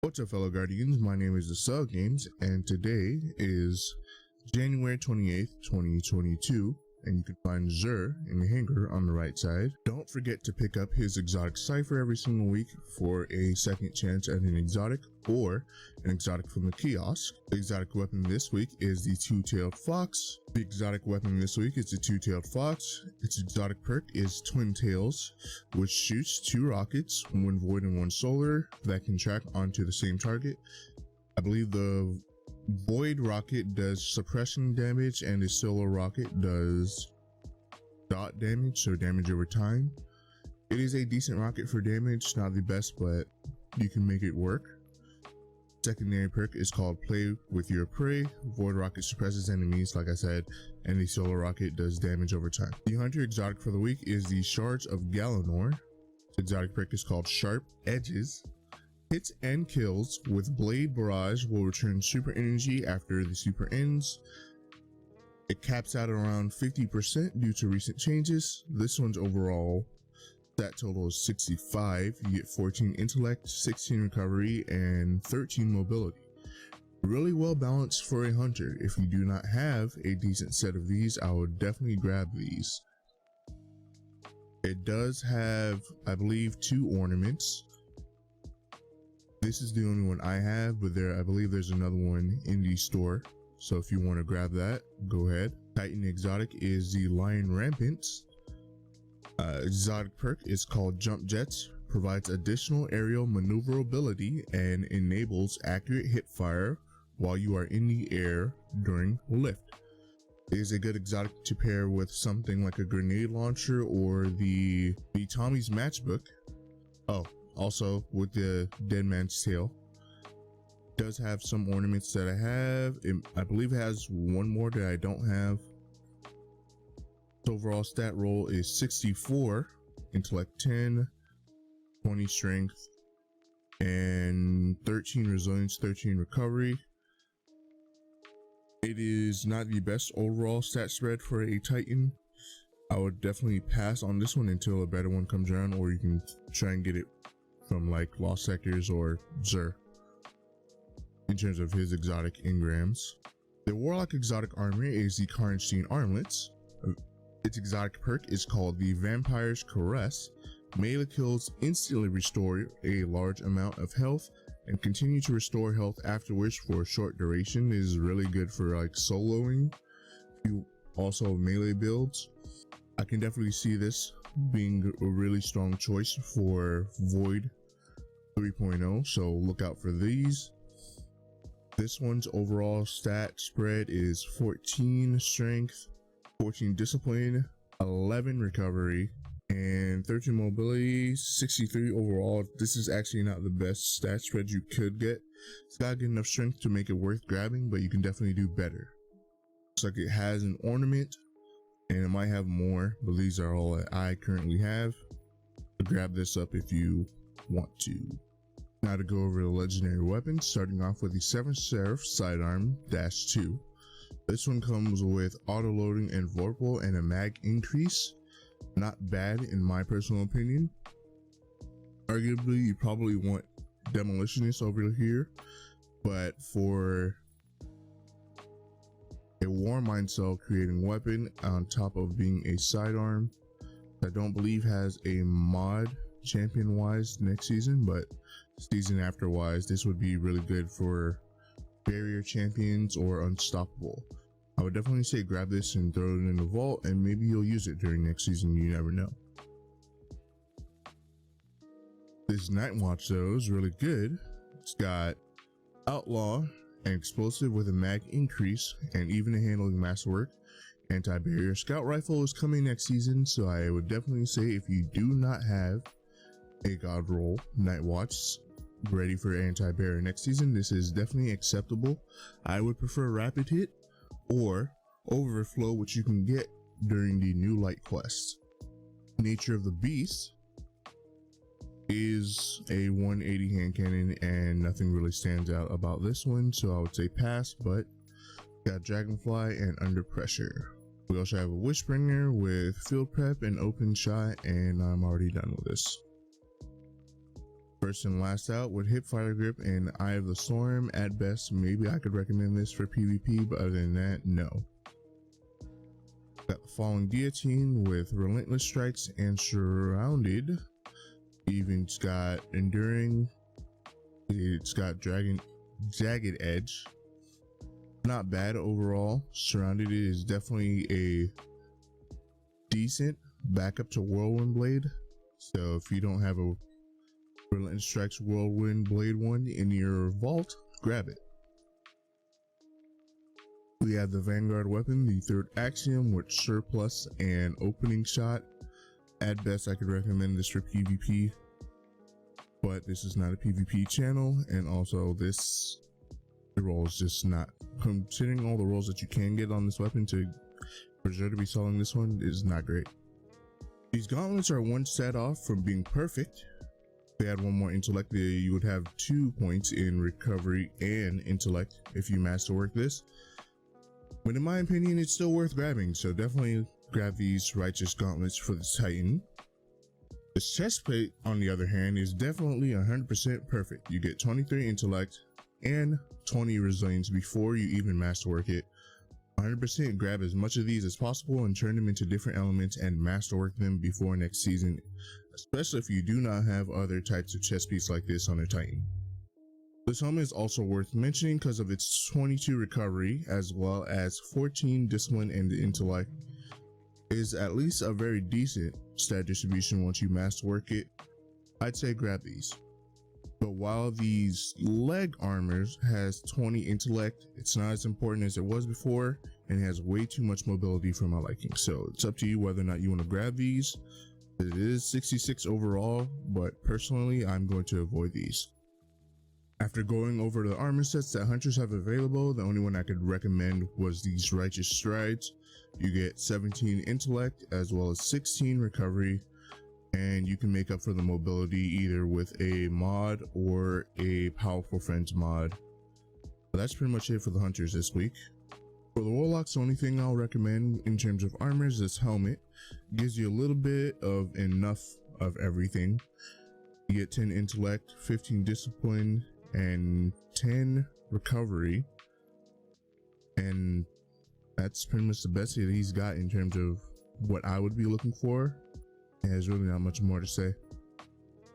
What's up, fellow Guardians? My name is The Games, and today is January 28th, 2022, and you can find Xur in the hangar on the right side. Don't forget to pick up his exotic Cypher every single week for a second chance at an exotic or an exotic from the kiosk. The exotic weapon this week is the Two-Tailed Fox. The exotic weapon this week is the Two-Tailed Fox. Its exotic perk is Twin Tails, which shoots 2 rockets, 1 void and 1 solar, that can track onto the same target. I believe the void rocket does suppression damage and the solar rocket does dot damage, so damage over time. It is a decent rocket for damage, not the best, but you can make it work. Secondary perk is called Play with Your Prey. Void rocket suppresses enemies, like I said, and the solar rocket does damage over time. The hunter exotic for the week is the Shards of Galanor. Its exotic perk is called Sharp Edges. Hits and kills with Blade Barrage will return super energy after the super ends. It caps out at around 50% due to recent changes. This one's overall stat total is 65. You get 14 intellect, 16 recovery, and 13 mobility. Really well balanced for a hunter. If you do not have a decent set of these, I would definitely grab these. It does have, I believe, 2 ornaments. This is the only one I have, but I believe there's another one in the store. So if you want to grab that, go ahead. Titan exotic is the Lion Rampant. Exotic perk is called Jump Jets. Provides additional aerial maneuverability and enables accurate hip fire while you are in the air during lift. It is a good exotic to pair with something like a grenade launcher or the Tommy's matchbook. Oh, also with the Dead Man's Tail. Does have some ornaments that I have. I believe it has one more that I don't have. Its overall stat roll is 64, intellect 10, 20 strength, and 13 resilience, 13 recovery. It is not the best overall stat spread for a Titan. I would definitely pass on this one until a better one comes around, or you can try and get it from like Lost Sectors or Xur in terms of his exotic engrams. The Warlock Exotic Armor is the Karnstein Armlets. Its exotic perk is called the Vampire's Caress. Melee kills instantly restore a large amount of health and continue to restore health afterwards for a short duration. It is really good for like soloing. You also melee builds. I can definitely see this being a really strong choice for Void 3.0, so look out for these. This one's overall stat spread is 14 strength, 14 discipline, 11 recovery, and 13 mobility, 63 overall. This is actually not the best stat spread you could get. It's got good enough strength to make it worth grabbing, but you can definitely do better. Looks like it has an ornament, and it might have more, but these are all that I currently have. Grab this up if you want to. Now to go over the legendary weapons, starting off with the 7th Seraph Sidearm -2. This one comes with auto loading and vorpal and a mag increase. Not bad in my personal opinion. Arguably, you probably want Demolitionist over here, but for a Warm Mind Cell creating weapon on top of being a sidearm, I don't believe has a mod champion wise next season, but season after wise, this would be really good for barrier champions or unstoppable. I would definitely say grab this and throw it in the vault, and maybe you'll use it during next season. You never know. This Night Watch though is really good. It's got outlaw and explosive with a mag increase and even a handling masterwork. Anti-barrier scout rifle is coming next season, so I would definitely say if you do not have a god roll Night Watch ready for anti-barrier next season, this is definitely acceptable. I would prefer rapid hit or overflow, which you can get during the new light quest. Nature of the Beast is a 180 hand cannon, and nothing really stands out about this one, so I would say pass, but got Dragonfly and Under Pressure. We also have a Wishbringer with Field Prep and Open Shot, and I'm already done with this. First and last out with Hip Fire Grip and Eye of the Storm. At best, maybe I could recommend this for PvP, but other than that, no. Got the Falling Guillotine with Relentless Strikes and Surrounded. Even's got Enduring. It's got Jagged Edge. Not bad overall. Surrounded is definitely a decent backup to Whirlwind Blade. So if you don't have a Relentless Strikes Whirlwind Blade one in your vault, grab it. We have the Vanguard weapon, the third axiom with surplus and opening shot. At best, I could recommend this for PvP, but this is not a PvP channel, and also this roll is just not, considering all the rolls that you can get on this weapon to preserve to be selling this one is not great. These gauntlets are one set off from being perfect. If they had one more intellect, you would have 2 points in recovery and intellect if you masterwork this. But in my opinion, it's still worth grabbing, so definitely grab these righteous gauntlets for the Titan. The chestplate, on the other hand, is definitely 100% perfect. You get 23 intellect and 20 resilience before you even masterwork it. 100% grab as much of these as possible and turn them into different elements and masterwork them before next season, especially if you do not have other types of chest piece like this on a Titan. This helmet is also worth mentioning because of its 22 recovery as well as 14 discipline and intellect. Is at least a very decent stat distribution once you masterwork it. I'd say grab these. But while these leg armors has 20 intellect, it's not as important as it was before and has way too much mobility for my liking. So it's up to you whether or not you want to grab these. It is 66 overall, but personally I'm going to avoid these. After going over the armor sets that hunters have available, the only one I could recommend was these Righteous Strides. You get 17 intellect as well as 16 recovery, and you can make up for the mobility either with a mod or a Powerful Friends mod. But that's pretty much it for the hunters this week. For the Warlocks, the only thing I'll recommend in terms of armor is this helmet. It gives you a little bit of enough of everything. You get 10 intellect, 15 discipline, and 10 recovery, and that's pretty much the best that he's got in terms of what I would be looking for. And there's really not much more to say.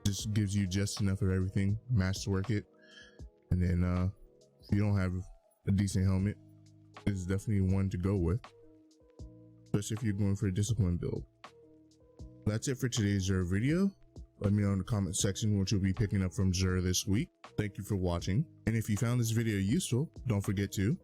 Just gives you just enough of everything, masterwork it, and then if you don't have a decent helmet, it's definitely one to go with, especially if you're going for a discipline build. That's it for today's Xur video. Let me know in the comment section what you'll be picking up from Xur this week. Thank you for watching, and if you found this video useful, don't forget to